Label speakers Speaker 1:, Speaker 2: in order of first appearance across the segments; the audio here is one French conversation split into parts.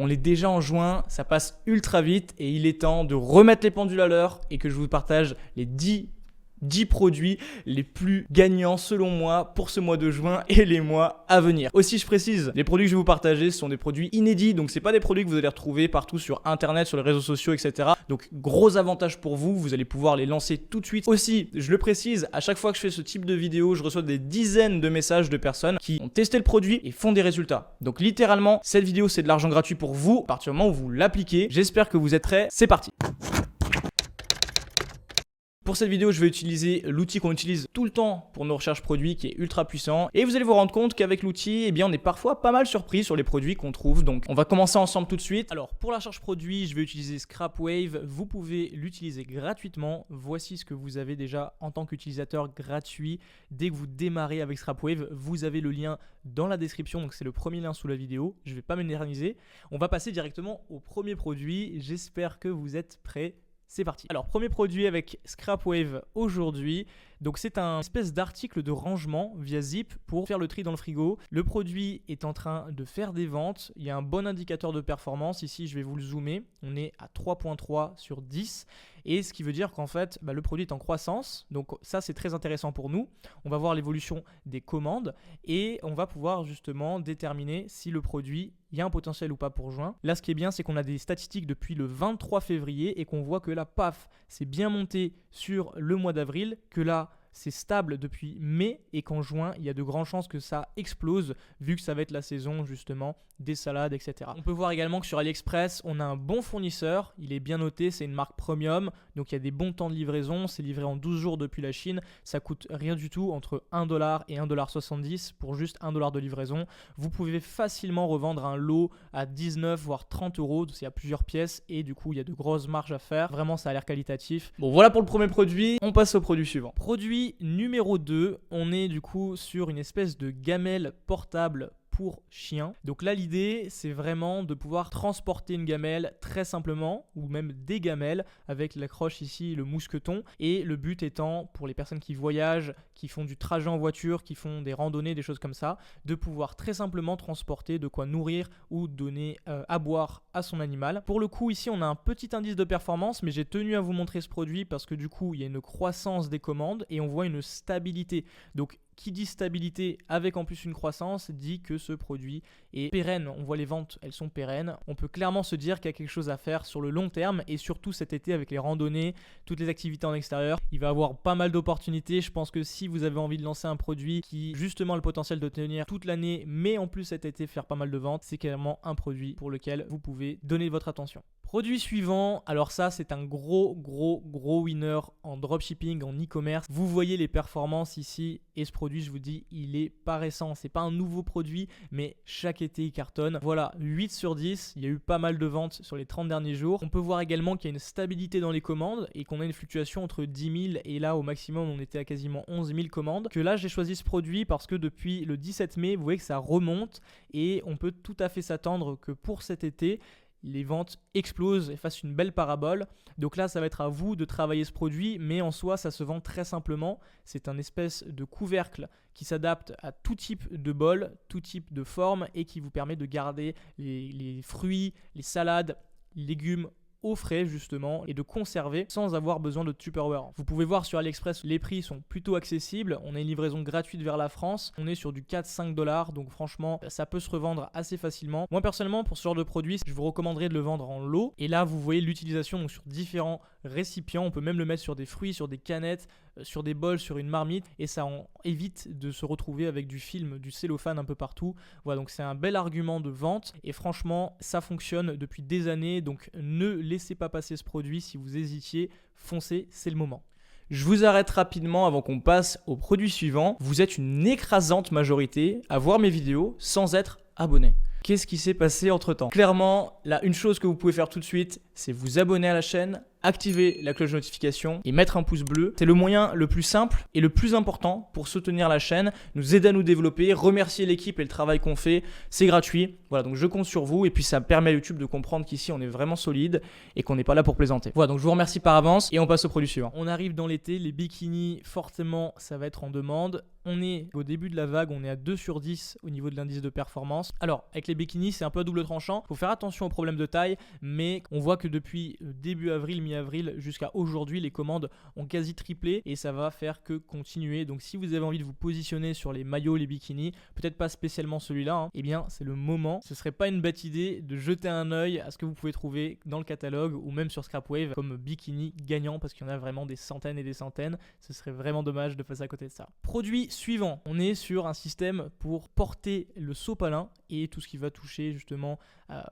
Speaker 1: On est déjà en juin, ça passe ultra vite et il est temps de remettre les pendules à l'heure et que je vous partage les 10 produits les plus gagnants selon moi pour ce mois de juin et les mois à venir. Aussi, je précise, les produits que je vais vous partager sont des produits inédits, donc c'est pas des produits que vous allez retrouver partout sur internet, sur les réseaux sociaux, etc. Donc gros avantage pour vous, vous allez pouvoir les lancer tout de suite. Aussi, je le précise, à chaque fois que je fais ce type de vidéo, je reçois des dizaines de messages de personnes qui ont testé le produit et font des résultats. Donc littéralement, cette vidéo c'est de l'argent gratuit pour vous, à partir du moment où vous l'appliquez. J'espère que vous êtes prêts, c'est parti. Pour cette vidéo, je vais utiliser l'outil qu'on utilise tout le temps pour nos recherches produits qui est ultra puissant. Et vous allez vous rendre compte qu'avec l'outil, eh bien, on est parfois pas mal surpris sur les produits qu'on trouve. Donc, on va commencer ensemble tout de suite. Alors, pour la recherche produit, je vais utiliser ScrapWave. Vous pouvez l'utiliser gratuitement. Voici ce que vous avez déjà en tant qu'utilisateur gratuit. Dès que vous démarrez avec ScrapWave, vous avez le lien dans la description. Donc, c'est le premier lien sous la vidéo. Je ne vais pas m'éterniser. On va passer directement au premier produit. J'espère que vous êtes prêts. C'est parti. Alors, premier produit avec ScrapWave aujourd'hui. Donc, c'est un espèce d'article de rangement via Zip pour faire le tri dans le frigo. Le produit est en train de faire des ventes. Il y a un bon indicateur de performance. Ici, je vais vous le zoomer. On est à 3.3 sur 10. Et ce qui veut dire qu'en fait, le produit est en croissance. Donc, ça, c'est très intéressant pour nous. On va voir l'évolution des commandes et on va pouvoir justement déterminer si le produit, il y a un potentiel ou pas pour juin. Là, ce qui est bien, c'est qu'on a des statistiques depuis le 23 février et qu'on voit que là, paf, c'est bien monté sur le mois d'avril, que là, c'est stable depuis mai et qu'en juin, il y a de grandes chances que ça explose vu que ça va être la saison justement des salades, etc. On peut voir également que sur AliExpress, on a un bon fournisseur. Il est bien noté, c'est une marque premium. Donc, il y a des bons temps de livraison. C'est livré en 12 jours depuis la Chine. Ça coûte rien du tout, entre 1$ et 1,70$ pour juste 1$ de livraison. Vous pouvez facilement revendre un lot à 19 voire 30€. Il y a plusieurs pièces et du coup, il y a de grosses marges à faire. Vraiment, ça a l'air qualitatif. Bon, voilà pour le premier produit. On passe au produit suivant. Produit numéro 2, on est du coup sur une espèce de gamelle portable pour chien. Donc là, l'idée, c'est vraiment de pouvoir transporter une gamelle très simplement, ou même des gamelles, avec l'accroche ici, le mousqueton. Et le but étant, pour les personnes qui voyagent, qui font du trajet en voiture, qui font des randonnées, des choses comme ça, de pouvoir très simplement transporter de quoi nourrir ou donner à boire à son animal. Pour le coup, ici, on a un petit indice de performance, mais j'ai tenu à vous montrer ce produit parce que du coup, il y a une croissance des commandes et on voit une stabilité. Donc, qui dit stabilité avec en plus une croissance dit que ce produit est pérenne. On voit les ventes, elles sont pérennes. On peut clairement se dire qu'il y a quelque chose à faire sur le long terme et surtout cet été avec les randonnées, toutes les activités en extérieur. Il va y avoir pas mal d'opportunités. Je pense que si vous avez envie de lancer un produit qui justement a le potentiel de tenir toute l'année, mais en plus cet été faire pas mal de ventes, c'est clairement un produit pour lequel vous pouvez donner votre attention. Produit suivant, alors ça c'est un gros winner en dropshipping, en e-commerce. Vous voyez les performances ici et ce produit, je vous dis, il est pas récent. C'est pas un nouveau produit, mais chaque été il cartonne. Voilà, 8 sur 10, il y a eu pas mal de ventes sur les 30 derniers jours. On peut voir également qu'il y a une stabilité dans les commandes et qu'on a une fluctuation entre 10 000 et là au maximum on était à quasiment 11 000 commandes. Que là j'ai choisi ce produit parce que depuis le 17 mai, vous voyez que ça remonte et on peut tout à fait s'attendre que pour cet été, les ventes explosent et fassent une belle parabole. Donc là, ça va être à vous de travailler ce produit, mais en soi, ça se vend très simplement. C'est un espèce de couvercle qui s'adapte à tout type de bol, tout type de forme et qui vous permet de garder les fruits, les salades, les légumes au frais justement et de conserver sans avoir besoin de Tupperware. Vous pouvez voir sur AliExpress, les prix sont plutôt accessibles. On a une livraison gratuite vers la France. On est sur du 4-5$, donc franchement, ça peut se revendre assez facilement. Moi personnellement, pour ce genre de produit, je vous recommanderais de le vendre en lot. Et là, vous voyez l'utilisation donc sur différents récipients. On peut même le mettre sur des fruits, sur des canettes, sur des bols, sur une marmite et ça en évite de se retrouver avec du film, du cellophane un peu partout. Voilà, donc c'est un bel argument de vente et franchement, ça fonctionne depuis des années. Donc ne laissez pas passer ce produit. Si vous hésitiez, foncez, c'est le moment. Je vous arrête rapidement avant qu'on passe au produit suivant. Vous êtes une écrasante majorité à voir mes vidéos sans être abonné. Qu'est-ce qui s'est passé entre temps? Clairement, là, une chose que vous pouvez faire tout de suite, c'est vous abonner à la chaîne, activer la cloche de notification et mettre un pouce bleu. C'est le moyen le plus simple et le plus important pour soutenir la chaîne, nous aider à nous développer, remercier l'équipe et le travail qu'on fait. C'est gratuit. Voilà, donc je compte sur vous et puis ça permet à YouTube de comprendre qu'ici on est vraiment solide et qu'on n'est pas là pour plaisanter. Voilà, donc je vous remercie par avance et on passe au produit suivant. On arrive dans l'été, les bikinis, forcément, ça va être en demande. On est au début de la vague, on est à 2 sur 10 au niveau de l'indice de performance. Alors, avec les bikinis, c'est un peu à double tranchant. Il faut faire attention aux problèmes de taille, mais on voit que depuis début avril, mi-avril, jusqu'à aujourd'hui, les commandes ont quasi triplé et ça va faire que continuer. Donc, si vous avez envie de vous positionner sur les maillots, les bikinis, peut-être pas spécialement celui-là, eh bien, c'est le moment. Ce serait pas une bête idée de jeter un œil à ce que vous pouvez trouver dans le catalogue ou même sur Scrapwave comme bikini gagnant parce qu'il y en a vraiment des centaines et des centaines. Ce serait vraiment dommage de passer à côté de ça. Produit suivant, on est sur un système pour porter le sopalin et tout ce qui va toucher justement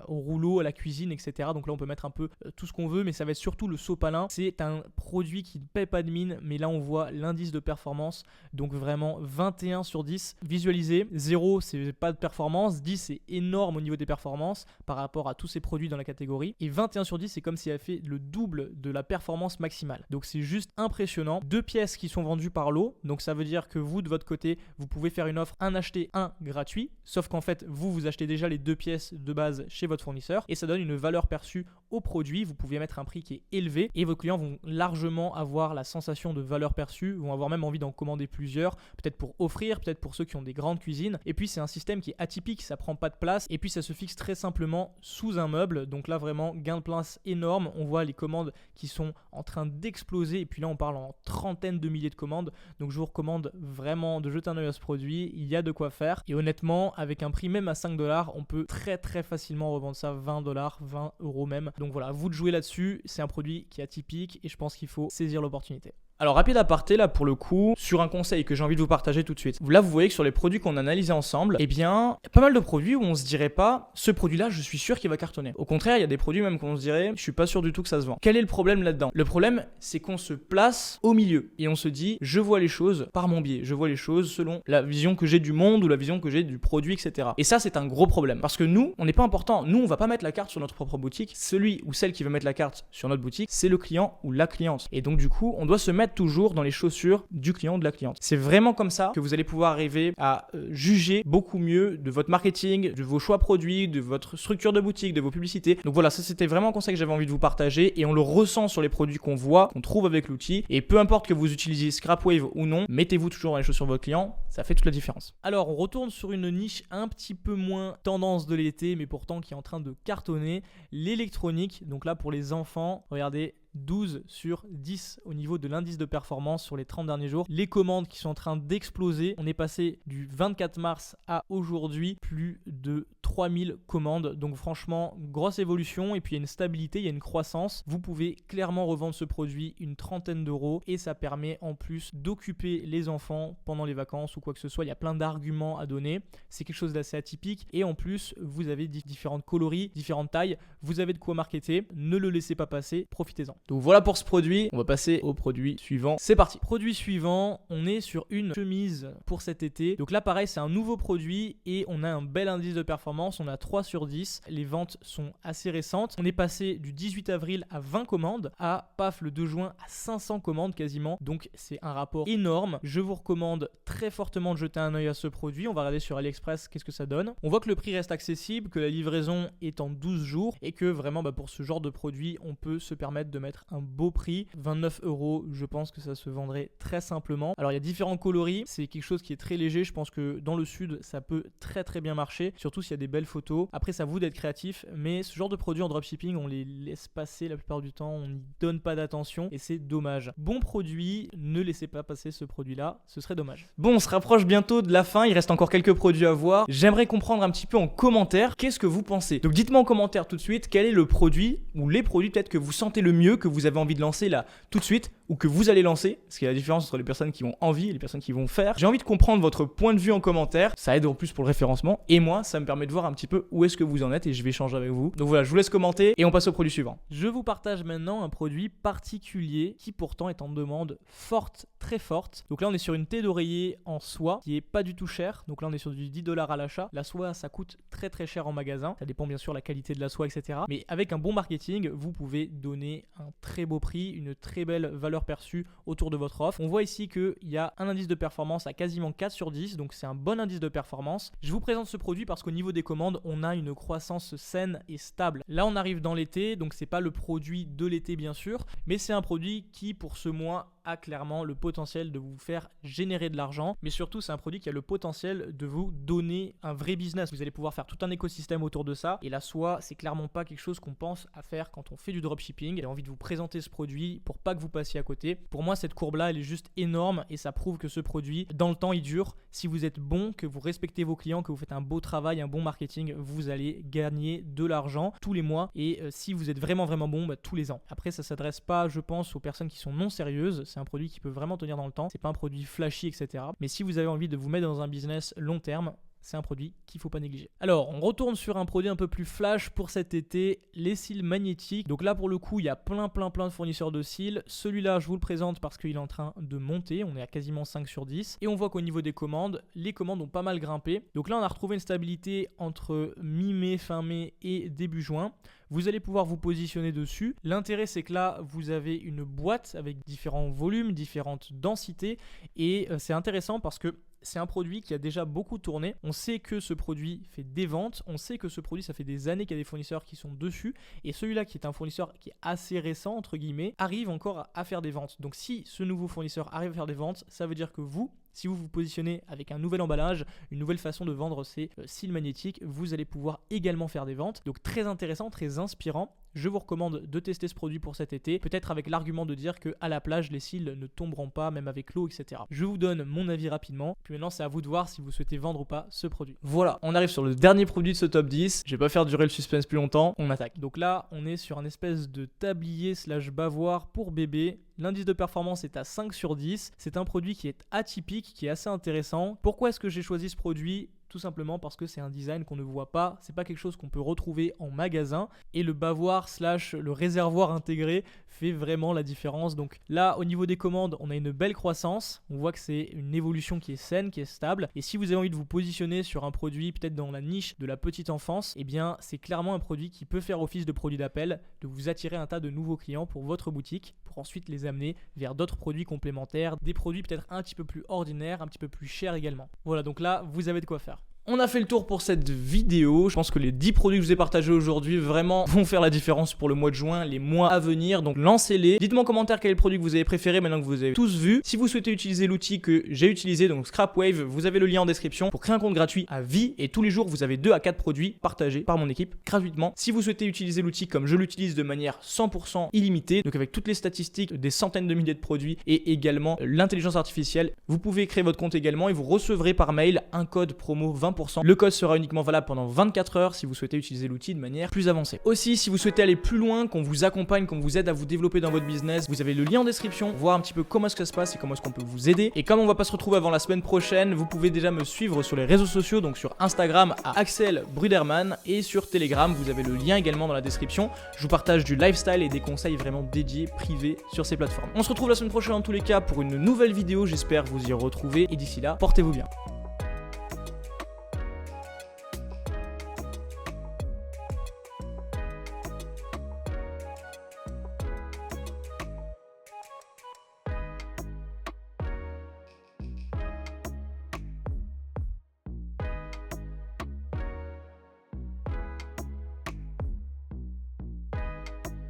Speaker 1: au rouleau, à la cuisine, etc. Donc là on peut mettre un peu tout ce qu'on veut, mais ça va être surtout le sopalin. C'est un produit qui ne paie pas de mine, mais là on voit l'indice de performance, donc vraiment 21 sur 10 visualisé. 0 c'est pas de performance, 10 c'est énorme au niveau des performances par rapport à tous ces produits dans la catégorie, et 21 sur 10 c'est comme s'il avait fait le double de la performance maximale. Donc c'est juste impressionnant. 2 pièces qui sont vendues par lot, donc ça veut dire que vous de votre côté vous pouvez faire une offre un acheté un gratuit, sauf qu'en fait vous achetez déjà les 2 pièces de base chez votre fournisseur et ça donne une valeur perçue au produit. Vous pouvez mettre un prix qui est élevé et vos clients vont largement avoir la sensation de valeur perçue, vont avoir même envie d'en commander plusieurs, peut-être pour offrir, peut-être pour ceux qui ont des grandes cuisines. Et puis c'est un système qui est atypique, ça prend pas de place et puis ça se fixe très simplement sous un meuble. Donc là vraiment gain de place énorme. On voit les commandes qui sont en train d'exploser et puis là on parle en trentaines de milliers de commandes. Donc je vous recommande vraiment de jeter un œil à ce produit. Il y a de quoi faire et honnêtement avec un prix même à 5$, on peut très facilement revendre ça 20$, 20€ même. Donc voilà, à vous de jouer là-dessus. C'est un produit qui est atypique et je pense qu'il faut saisir l'opportunité. Alors rapide aparté là pour le coup sur un conseil que j'ai envie de vous partager tout de suite. Là vous voyez que sur les produits qu'on a analysés ensemble, eh bien il y a pas mal de produits où on se dirait pas ce produit là je suis sûr qu'il va cartonner. Au contraire il y a des produits même qu'on se dirait je suis pas sûr du tout que ça se vend. Quel est le problème là-dedans? Le problème c'est qu'on se place au milieu et on se dit je vois les choses par mon biais, je vois les choses selon la vision que j'ai du monde ou la vision que j'ai du produit, etc. Et ça c'est un gros problème parce que nous on n'est pas important, nous on va pas mettre la carte sur notre propre boutique, celui ou celle qui va mettre la carte sur notre boutique c'est le client ou la cliente et donc du coup on doit se mettre toujours dans les chaussures du client ou de la cliente. C'est vraiment comme ça que vous allez pouvoir arriver à juger beaucoup mieux de votre marketing, de vos choix produits, de votre structure de boutique, de vos publicités. Donc voilà, ça c'était vraiment un conseil que j'avais envie de vous partager et on le ressent sur les produits qu'on voit, qu'on trouve avec l'outil. Et peu importe que vous utilisiez Scrapwave ou non, mettez-vous toujours dans les chaussures de votre client, ça fait toute la différence. Alors on retourne sur une niche un petit peu moins tendance de l'été, mais pourtant qui est en train de cartonner, l'électronique. Donc là pour les enfants, regardez, 12 sur 10 au niveau de l'indice de performance sur les 30 derniers jours. Les commandes qui sont en train d'exploser. On est passé du 24 mars à aujourd'hui, plus de 3000 commandes. Donc franchement, grosse évolution et puis il y a une stabilité, il y a une croissance. Vous pouvez clairement revendre ce produit une trentaine d'euros et ça permet en plus d'occuper les enfants pendant les vacances ou quoi que ce soit. Il y a plein d'arguments à donner. C'est quelque chose d'assez atypique et en plus, vous avez différentes coloris, différentes tailles. Vous avez de quoi marketer. Ne le laissez pas passer. Profitez-en. Donc voilà pour ce produit, on va passer au produit suivant. C'est parti. Produit suivant, on est sur une chemise pour cet été. Donc là pareil, c'est un nouveau produit et on a un bel indice de performance, on a 3 sur 10. Les ventes sont assez récentes. On est passé du 18 avril à 20 commandes à paf le 2 juin à 500 commandes quasiment. Donc c'est un rapport énorme. Je vous recommande très fortement de jeter un œil à ce produit. On va regarder sur AliExpress qu'est-ce que ça donne. On voit que le prix reste accessible, que la livraison est en 12 jours et que vraiment pour ce genre de produit, on peut se permettre de mettre un beau prix, 29 €, je pense que ça se vendrait très simplement. Alors il y a différents coloris, c'est quelque chose qui est très léger, je pense que dans le sud ça peut très bien marcher, surtout s'il y a des belles photos. Après c'est à vous d'être créatif, mais ce genre de produits en dropshipping on les laisse passer la plupart du temps, on n'y donne pas d'attention et c'est dommage. Bon produit, ne laissez pas passer ce produit là, ce serait dommage. Bon, on se rapproche bientôt de la fin, il reste encore quelques produits à voir. J'aimerais comprendre un petit peu en commentaire qu'est-ce que vous pensez. Donc dites-moi en commentaire tout de suite quel est le produit ou les produits peut-être que vous sentez le mieux, que vous avez envie de lancer là tout de suite. ou que vous allez lancer, parce qu'il y a la différence entre les personnes qui ont envie et les personnes qui vont faire. J'ai envie de comprendre votre point de vue en commentaire, ça aide en plus pour le référencement et moi ça me permet de voir un petit peu où est-ce que vous en êtes et je vais échanger avec vous. Donc voilà, je vous laisse commenter et on passe au produit suivant. Je vous partage maintenant un produit particulier qui pourtant est en demande forte, très forte. Donc là on est sur une thé d'oreiller en soie qui est pas du tout chère. Donc là on est sur du 10$ à l'achat. La soie ça coûte très très cher en magasin. Ça dépend bien sûr de la qualité de la soie, etc. Mais avec un bon marketing, vous pouvez donner un très beau prix, une très belle valeur perçue autour de votre offre. On voit ici qu'il y a un indice de performance à quasiment 4 sur 10. Donc c'est un bon indice de performance. Je vous présente ce produit parce qu'au niveau des commandes, on a une croissance saine et stable. Là on arrive dans l'été, donc c'est pas le produit de l'été bien sûr, mais c'est un produit qui pour ce mois a clairement le potentiel de vous faire générer de l'argent, mais surtout c'est un produit qui a le potentiel de vous donner un vrai business. Vous allez pouvoir faire tout un écosystème autour de ça et la soie c'est clairement pas quelque chose qu'on pense à faire quand on fait du dropshipping. J'ai envie de vous présenter ce produit pour pas que vous passiez à côté. Pour moi cette courbe là elle est juste énorme et ça prouve que ce produit dans le temps il dure. Si vous êtes bon, que vous respectez vos clients, que vous faites un beau travail, un bon marketing, vous allez gagner de l'argent tous les mois et si vous êtes vraiment bon, tous les ans. Après ça s'adresse pas je pense aux personnes qui sont non sérieuses. C'est un produit qui peut vraiment tenir dans le temps. C'est pas un produit flashy, etc. Mais si vous avez envie de vous mettre dans un business long terme, c'est un produit qu'il ne faut pas négliger. Alors, on retourne sur un produit un peu plus flash pour cet été, les cils magnétiques. Donc là, pour le coup, il y a plein de fournisseurs de cils. Celui-là, je vous le présente parce qu'il est en train de monter. On est à quasiment 5 sur 10. Et on voit qu'au niveau des commandes, les commandes ont pas mal grimpé. Donc là, on a retrouvé une stabilité entre mi-mai, fin mai et début juin. Vous allez pouvoir vous positionner dessus. L'intérêt, c'est que là, vous avez une boîte avec différents volumes, différentes densités. Et c'est intéressant parce que c'est un produit qui a déjà beaucoup tourné. On sait que ce produit fait des ventes. On sait que ce produit, ça fait des années qu'il y a des fournisseurs qui sont dessus. Et celui-là, qui est un fournisseur qui est assez récent, entre guillemets, arrive encore à faire des ventes. Donc si ce nouveau fournisseur arrive à faire des ventes, ça veut dire que vous, si vous vous positionnez avec un nouvel emballage, une nouvelle façon de vendre ces cils magnétiques, vous allez pouvoir également faire des ventes. Donc très intéressant, très inspirant. Je vous recommande de tester ce produit pour cet été, peut-être avec l'argument de dire qu'à la plage, les cils ne tomberont pas, même avec l'eau, etc. Je vous donne mon avis rapidement, puis maintenant c'est à vous de voir si vous souhaitez vendre ou pas ce produit. Voilà, on arrive sur le dernier produit de ce top 10. Je vais pas faire durer le suspense plus longtemps, on attaque. Donc là, on est sur un espèce de tablier / bavoir pour bébé. L'indice de performance est à 5 sur 10. C'est un produit qui est atypique, qui est assez intéressant. Pourquoi est-ce que j'ai choisi ce produit ? Tout simplement parce que c'est un design qu'on ne voit pas, c'est pas quelque chose qu'on peut retrouver en magasin et le bavoir / le réservoir intégré fait vraiment la différence. Donc là au niveau des commandes on a une belle croissance, on voit que c'est une évolution qui est saine, qui est stable et si vous avez envie de vous positionner sur un produit peut-être dans la niche de la petite enfance, eh bien c'est clairement un produit qui peut faire office de produit d'appel, de vous attirer un tas de nouveaux clients pour votre boutique pour ensuite les amener vers d'autres produits complémentaires, des produits peut-être un petit peu plus ordinaires, un petit peu plus chers également. Voilà, donc là vous avez de quoi faire. On a fait le tour pour cette vidéo. Je pense que les 10 produits que je vous ai partagés aujourd'hui vraiment vont faire la différence pour le mois de juin, les mois à venir. Donc lancez-les. Dites-moi en commentaire quel est le produit que vous avez préféré maintenant que vous avez tous vu. Si vous souhaitez utiliser l'outil que j'ai utilisé, donc Scrapwave, vous avez le lien en description pour créer un compte gratuit à vie. Et tous les jours, vous avez 2 à 4 produits partagés par mon équipe gratuitement. Si vous souhaitez utiliser l'outil comme je l'utilise de manière 100% illimitée, donc avec toutes les statistiques, des centaines de milliers de produits et également l'intelligence artificielle, vous pouvez créer votre compte également et vous recevrez par mail un code promo 20%. Le code sera uniquement valable pendant 24 heures si vous souhaitez utiliser l'outil de manière plus avancée. Aussi, si vous souhaitez aller plus loin, qu'on vous accompagne, qu'on vous aide à vous développer dans votre business, vous avez le lien en description, voir un petit peu comment est-ce que ça se passe et comment est-ce qu'on peut vous aider. Et comme on va pas se retrouver avant la semaine prochaine, vous pouvez déjà me suivre sur les réseaux sociaux, donc sur Instagram à Axel Bruderman et sur Telegram, vous avez le lien également dans la description. Je vous partage du lifestyle et des conseils vraiment dédiés, privés sur ces plateformes. On se retrouve la semaine prochaine en tous les cas pour une nouvelle vidéo, j'espère vous y retrouver et d'ici là, portez-vous bien.